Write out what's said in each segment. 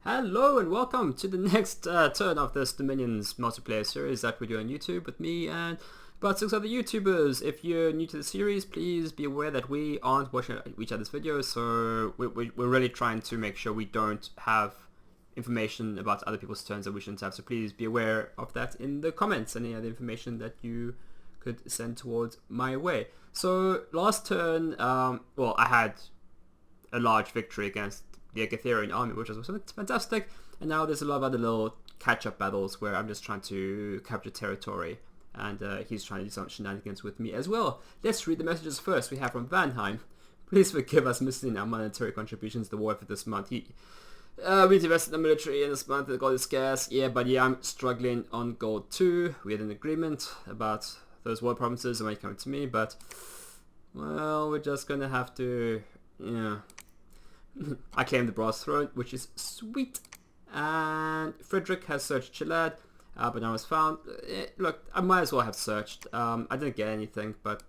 Hello and welcome to the next turn of this Dominions multiplayer series that we do on YouTube with me and about 6 other YouTubers. If you're new to the series, please be aware that we aren't watching each other's videos, so we're really trying to make sure we don't have information about other people's turns that we shouldn't have, so please be aware of that in the comments, any other information that you could send towards my way. So last turn, well, I had a large victory against the Agatherian army, which was fantastic, and now there's a lot of other little catch-up battles where I'm just trying to capture territory, and he's trying to do some shenanigans with me as well. Let's read the messages first. We have from Vanheim. Please forgive us missing our monetary contributions to the war effort this month. We invested in the military in this month, the gold is scarce. Yeah, but yeah, I'm struggling on gold too. We had an agreement about those war provinces and when it came to me, but well, we're just gonna have to, yeah. I claimed the Brass Throne, which is sweet, and Frederick has searched Chilad, but now it's found. Look, I might as well have searched. I didn't get anything, but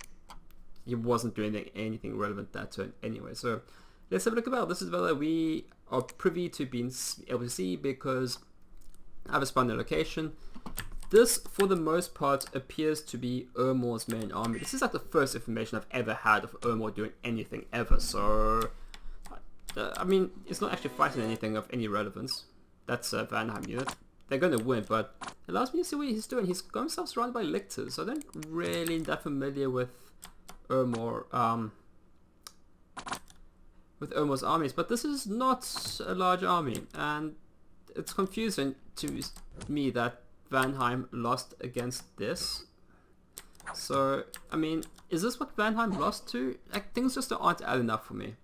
he wasn't doing anything relevant that turn anyway. So let's have a look about. This is whether we are privy to being able to see, because I have a spawned location. This, for the most part, appears to be Ermor's main army. This is like the first information I've ever had of Ermor doing anything ever, so I mean, it's not actually fighting anything of any relevance. That's a Vanheim unit. They're going to win, but it allows me to see what he's doing. He's got himself surrounded by lictors, so I don't really that familiar with Ermor, with Ermor's armies. But this is not a large army, and it's confusing to me that Vanheim lost against this. So, I mean, is this what Vanheim lost to? Like, things just aren't adding up for me.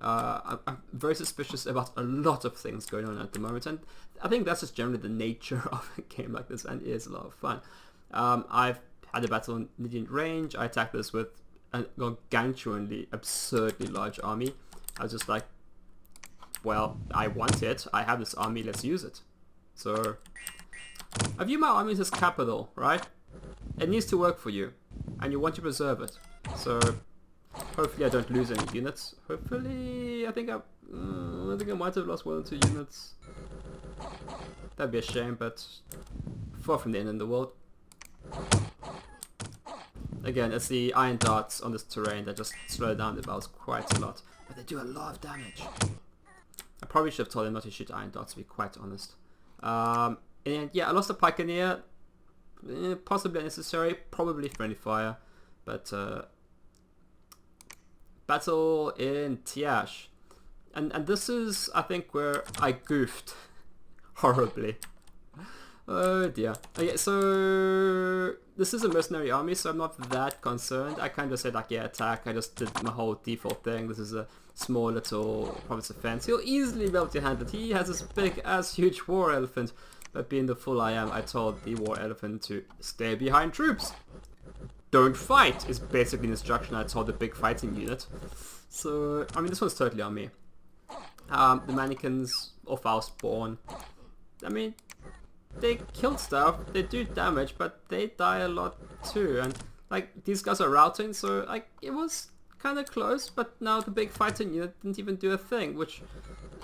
I'm very suspicious about a lot of things going on at the moment, and I think that's just generally the nature of a game like this, and it is a lot of fun. I've had a battle in Lydian range. I attacked this with a gargantuanly, absurdly large army. I was just like, well, I want it. I have this army, let's use it. So, I view my armies as capital, right? It needs to work for you, and you want to preserve it. So, hopefully I don't lose any units. Hopefully, I think I might have lost 1 or 2 units. That'd be a shame, but far from the end in the world. Again, it's the iron darts on this terrain that just slow down the battles quite a lot, but they do a lot of damage. I probably should have told him not to shoot iron darts, to be quite honest. And yeah, I lost a Pioneer, possibly unnecessary, probably friendly fire, but battle in Tiash, and this is, I think, where I goofed horribly. Oh dear. Okay, so this is a mercenary army, so I'm not that concerned. I kind of said like, yeah, attack. I just did my whole default thing. This is a small little province of fence. He'll easily be able to handle it. He has this big ass huge war elephant, but being the fool I am, I told the war elephant to stay behind troops. Don't fight is basically an instruction I told the big fighting unit. So, I mean, this one's totally on me. The mannequins or foul spawn. I mean, they kill stuff, they do damage, but they die a lot too. And, like, these guys are routing, so, like, it was kind of close, but now the big fighting unit didn't even do a thing, which,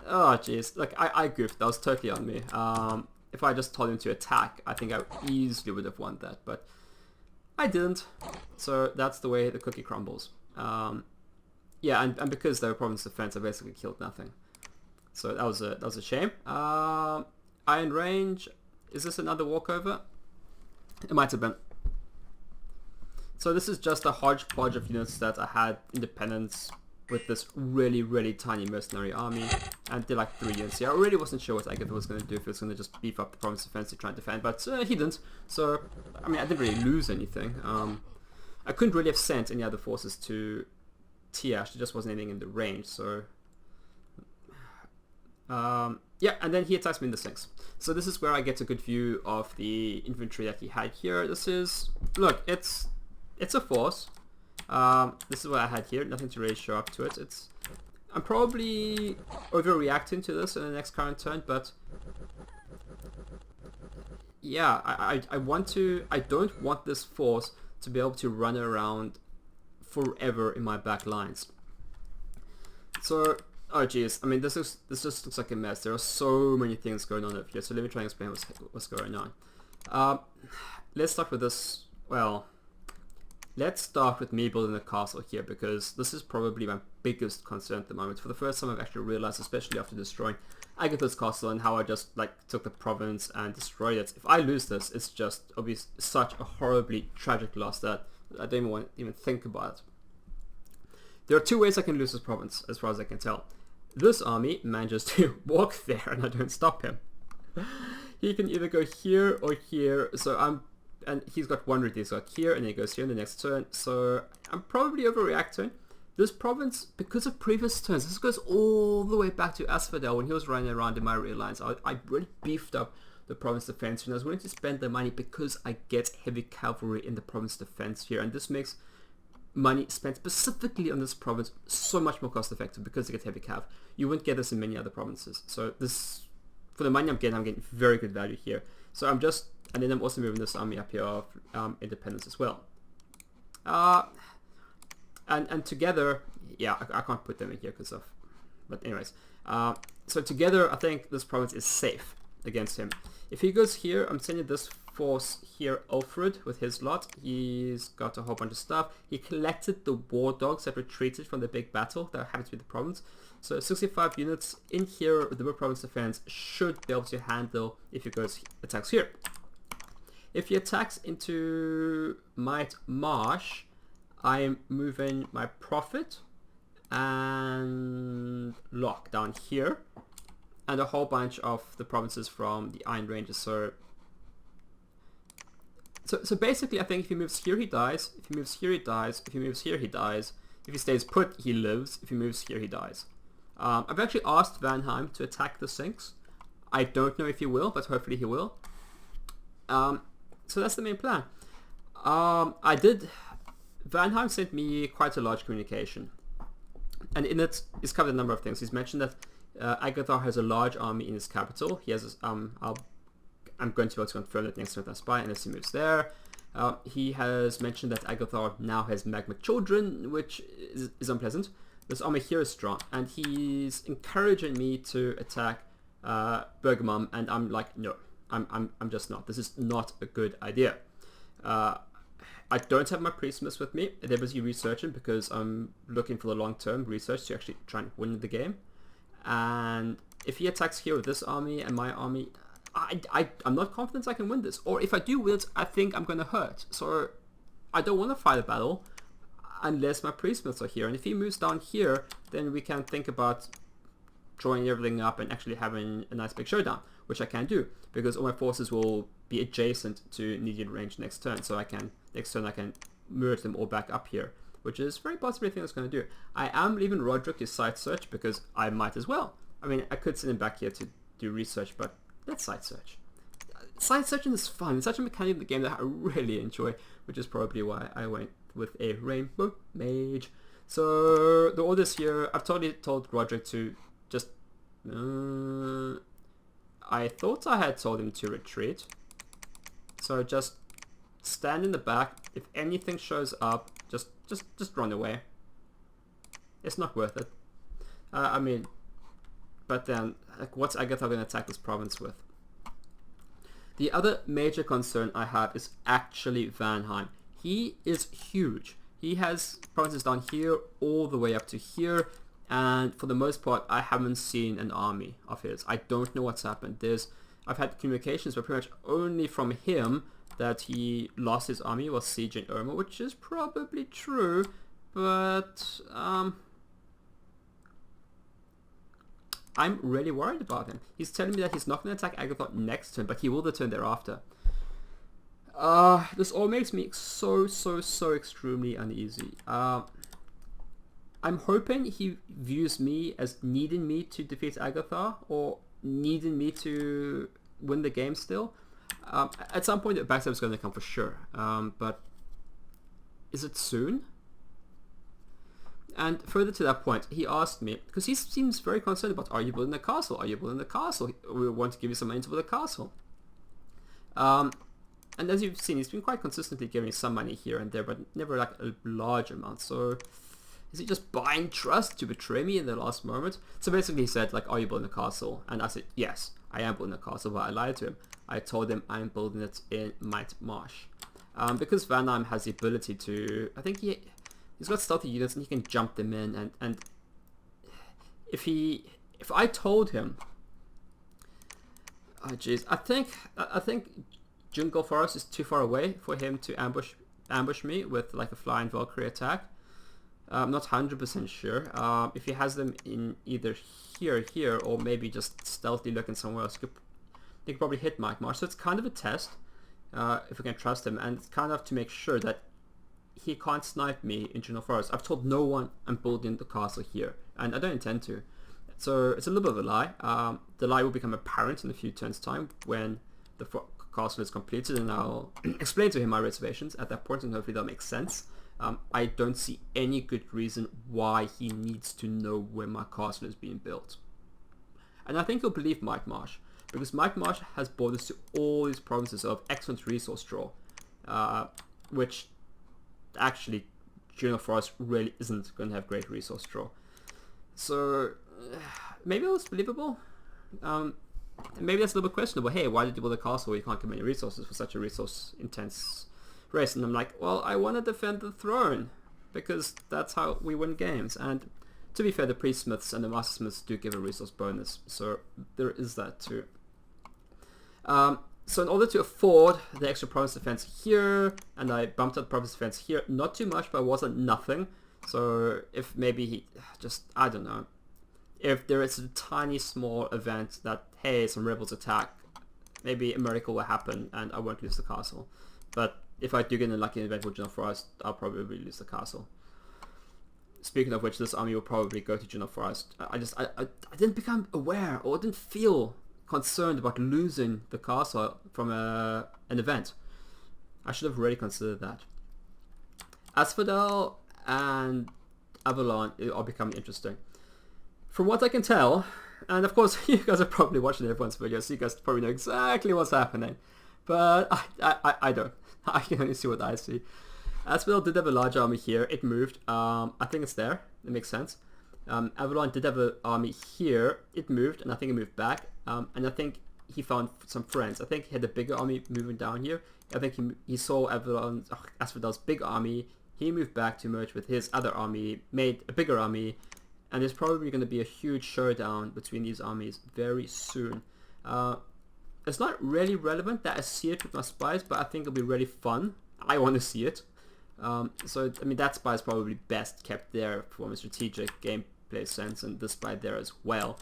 oh jeez, like, I goofed, that was totally on me. If I just told him to attack, I think I easily would have won that, but I didn't, so that's the way the cookie crumbles. Yeah, and because they were province defense, I basically killed nothing. So that was a shame. Iron range, is this another walkover? It might have been. So this is just a hodgepodge of units that I had independence with this really, really tiny mercenary army, and did like 3 units here. I really wasn't sure what Agatha was going to do, if it was going to just beef up the province defense to try and defend, but he didn't. So, I mean, I didn't really lose anything. I couldn't really have sent any other forces to Tiash, there just wasn't anything in the range, so yeah, and then he attacks me in the sinks. So this is where I get a good view of the infantry that he had here. This is, look, it's a force. This is what I had here, nothing to really show up to it. I'm probably overreacting to this in the next current turn, but yeah, I don't want this force to be able to run around forever in my back lines. So Oh geez, I mean this just looks like a mess. There are so many things going on over here. So let me try and explain what's going on. Let's start with this. Well, let's start with me building a castle here, because this is probably my biggest concern at the moment. For the first time I've actually realized, especially after destroying Agatha's castle and how I just like took the province and destroyed it. If I lose this, it's just obviously such a horribly tragic loss that I don't even want to even think about it. There are two ways I can lose this province, as far as I can tell. This army manages to walk there and I don't stop him. He can either go here or here, and he's got one route. He's got here and then he goes here in the next turn, so I'm probably overreacting. This province, because of previous turns, this goes all the way back to Asphodel when he was running around in my rear lines. I really beefed up the province defense and I was willing to spend the money because I get heavy cavalry in the province defense here, and this makes money spent specifically on this province so much more cost effective because you get heavy cav. You wouldn't get this in many other provinces. So this, for the money I'm getting very good value here. So I'm just, and then I'm also moving this army up here of independence as well. And together, yeah, I can't put them in here because of, but anyways. So together, I think this province is safe against him. If he goes here, I'm sending this force here, Alfred, with his lot. He's got a whole bunch of stuff. He collected the war dogs that retreated from the big battle that happened to be the province. So 65 units in here, the province defense should be able to handle if he goes attacks here. If he attacks into Might Marsh, I'm moving my Prophet and Lock down here, and a whole bunch of the provinces from the Iron Rangers. So basically, I think if he moves here, he dies. If he moves here, he dies. If he moves here, he dies. If he stays put, he lives. If he moves here, he dies. I've actually asked Vanheim to attack the sinks. I don't know if he will, but hopefully he will. So that's the main plan. Vanheim sent me quite a large communication, and in it, he's covered a number of things. He's mentioned that Agathar has a large army in his capital. He has I'm going to be able to confirm that next time I spy unless he moves there. He has mentioned that Agathar now has magma children, which is unpleasant. This army here is strong, and he's encouraging me to attack Bergamum, and I'm like, no, I'm just not. This is not a good idea. I don't have my Priestmas with me. They're busy researching because I'm looking for the long-term research to actually try and win the game. And if he attacks here with this army and my army, I'm not confident I can win this. Or if I do win it, I think I'm going to hurt. So I don't want to fight a battle unless my Priestmas are here. And if he moves down here, then we can think about drawing everything up and actually having a nice big showdown, which I can do because all my forces will be adjacent to needed range next turn. So next turn I can merge them all back up here, which is very possibly a thing that's going to do. I am leaving Roderick to site search because I might as well. I mean, I could send him back here to do research, but let's site search. Site searching is fun. It's such a mechanic in the game that I really enjoy, which is probably why I went with a Rainbow Mage. So the orders here, I've totally told Roderick to just... I thought I had told him to retreat. So just stand in the back. If anything shows up, just run away. It's not worth it. I mean, but then, like, what's Agatha going to attack this province with? The other major concern I have is actually Vanheim. He is huge. He has provinces down here all the way up to here, and for the most part, I haven't seen an army of his. I don't know what's happened. I've had communications, but pretty much only from him that he lost his army while sieging Irma, which is probably true, but I'm really worried about him. He's telling me that he's not going to attack Agatha next turn, but he will the turn thereafter. This all makes me so extremely uneasy. I'm hoping he views me as needing me to defeat Agatha or needing me to win the game still. At some point the backstab is going to come for sure, but is it soon? And further to that point, he asked me, because he seems very concerned about, are you building a castle? Are you building a castle? We want to give you some money to build a castle. And as you've seen, he's been quite consistently giving some money here and there, but never like a large amount. So Is he just buying trust to betray me in the last moment? So basically he said, like, are you building a castle? And I said, yes, I am building a castle, but I lied to him. I told him I'm building it in Might Marsh. Because Van Damme has the ability to, I think he's got stealthy units and he can jump them in, and if I told him, oh jeez, I think Jungle Forest is too far away for him to ambush me with like a flying Valkyrie attack. I'm not 100% sure. If he has them in either here, or maybe just stealthily looking somewhere else, he could probably hit Mike Marsh. So it's kind of a test, if we can trust him, and it's kind of to make sure that he can't snipe me in Jungle Forest. I've told no one I'm building the castle here, and I don't intend to. So it's a little bit of a lie. The lie will become apparent in a few turns' time when the castle is completed, and I'll explain to him my reservations at that point, and hopefully that'll make sense. I don't see any good reason why he needs to know where my castle is being built. And I think he'll believe Mike Marsh, because Mike Marsh has borders to all these provinces of excellent resource draw, which actually Jungle Forest really isn't going to have great resource draw. So maybe it was believable. Maybe that's a little bit questionable. Hey, why did you build a castle where you can't get many resources for such a resource intense race? And I'm like, well, I want to defend the throne, because that's how we win games. And to be fair, the priestsmiths and the mastersmiths do give a resource bonus, so there is that too. So in order to afford the extra province defense here, and I bumped up province defense here, not too much, but it wasn't nothing. So if maybe he just, I don't know, if there is a tiny small event that, hey, some rebels attack, maybe a miracle will happen and I won't lose the castle. But if I do get a lucky event with Jungle Forest, I'll probably lose the castle. Speaking of which, this army will probably go to Jungle Forest. I didn't become aware, or didn't feel concerned about losing the castle from an event. I should have really considered that. Asphodel and Avalon are becoming interesting. From what I can tell, and of course you guys are probably watching everyone's videos, so you guys probably know exactly what's happening. But I don't. I can only see what I see. Asphodel did have a large army here. It moved. I think it's there. It makes sense. Avalon did have an army here. It moved, and I think it moved back. And I think he found some friends. I think he had a bigger army moving down here. I think he saw Asphodel's big army. He moved back to merge with his other army, made a bigger army, and there's probably going to be a huge showdown between these armies very soon. It's not really relevant that I see it with my spies, but I think it'll be really fun. I want to see it. So, I mean, that spy is probably best kept there from a strategic gameplay sense, and this spy there as well.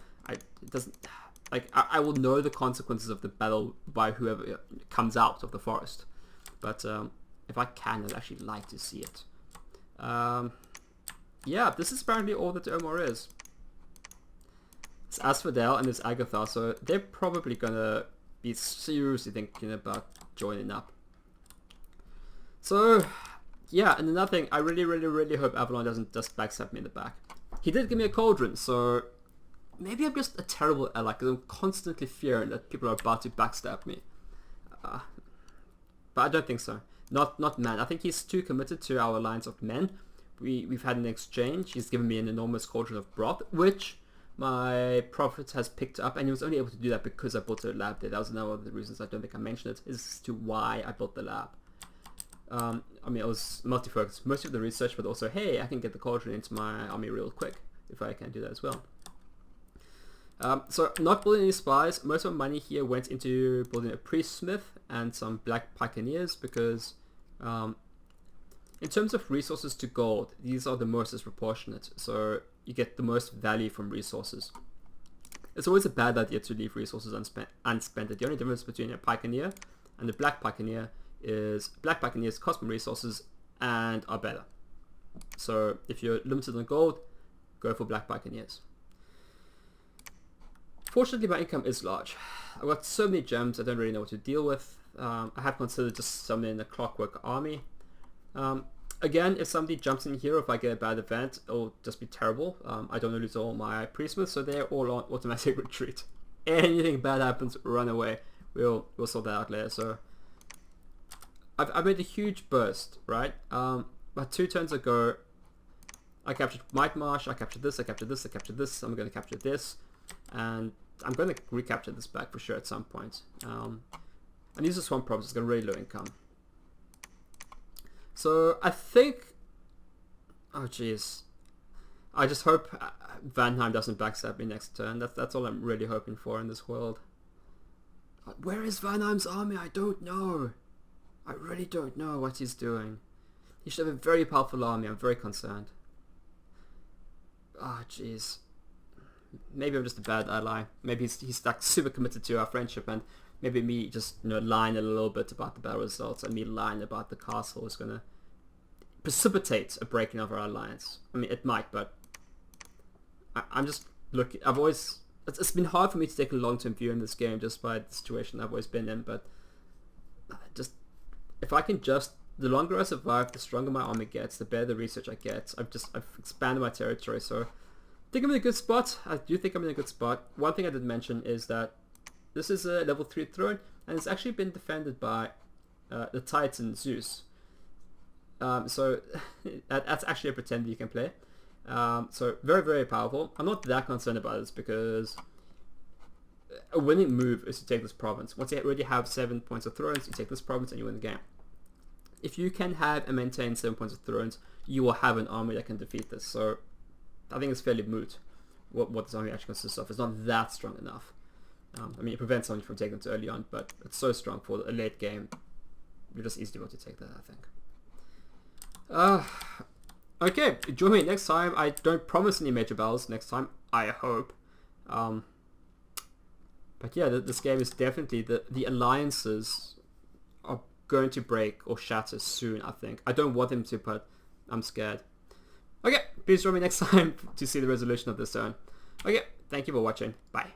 I will know the consequences of the battle by whoever comes out of the forest. But if I can, I'd actually like to see it. Yeah, this is apparently all that Omar is. It's Asphodel and it's Agatha, so they're probably gonna be seriously thinking about joining up. So, yeah, and another thing, I really hope Avalon doesn't just backstab me in the back. He did give me a cauldron, so maybe I'm just a terrible ally, because I'm constantly fearing that people are about to backstab me. But I don't think so. Not men. I think he's too committed to our alliance of men. We've had an exchange. He's given me an enormous cauldron of broth, which my prophet has picked up, and he was only able to do that because I built a lab there. That was another of the reasons I don't think I mentioned it, is to why I built the lab. I mean, it was multi-focused. Most of the research, but also, hey, I can get the cauldron into my army real quick, if I can do that as well. So, not building any spies. Most of my money here went into building a priestsmith and some black pioneers, because in terms of resources to gold, these are the most disproportionate, so you get the most value from resources. It's always a bad idea to leave resources unspent. The only difference between a pioneer and a black pioneer is black pioneers cost more resources and are better. So if you're limited on gold, go for black pioneers. Fortunately, my income is large. I've got so many gems I don't really know what to deal with. I have considered just summoning a clockwork army. Again, if somebody jumps in here, if I get a bad event, it'll just be terrible. I don't want to lose all my priestsmiths, so they're all on automatic retreat. Anything bad happens, run away. We'll sort that out later. So I've made a huge burst, right? About 2 turns ago, I captured Might Marsh, I captured this, I captured this, I captured this, I'm going to capture this, and I'm going to recapture this back for sure at some point. And these are swamp provinces, it's got really low income. So I think, oh jeez, I just hope Vanheim doesn't backstab me next turn. That's all I'm really hoping for in this world. Where is Vanheim's army? I don't know. I really don't know what he's doing. He should have a very powerful army. I'm very concerned. Ah, oh, jeez. Maybe I'm just a bad ally. Maybe he's stuck super committed to our friendship, and maybe me just lying a little bit about the battle results and me lying about the castle is gonna precipitate a breaking of our alliance. I mean, it might, but I'm just looking. It's been hard for me to take a long-term view in this game just by the situation I've always been in. But just if I can the longer I survive, the stronger my army gets, the better the research I get. I've expanded my territory, so I think I'm in a good spot. I do think I'm in a good spot. One thing I did mention is that this is a level 3 throne, and it's actually been defended by the Titan Zeus. So that's actually a pretender you can play. So very, very powerful. I'm not that concerned about this because a winning move is to take this province. Once you already have 7 points of thrones, you take this province and you win the game. If you can have and maintain 7 points of thrones, you will have an army that can defeat this. So I think it's fairly moot what this army actually consists of. It's not that strong enough. I mean, it prevents someone from taking them too early on, but it's so strong for a late game. You're just easily able to take that, I think. Okay, join me next time. I don't promise any major battles next time, I hope. But yeah, this game is definitely, the alliances are going to break or shatter soon, I think. I don't want them to, but I'm scared. Okay, please join me next time to see the resolution of this turn. Okay, thank you for watching. Bye.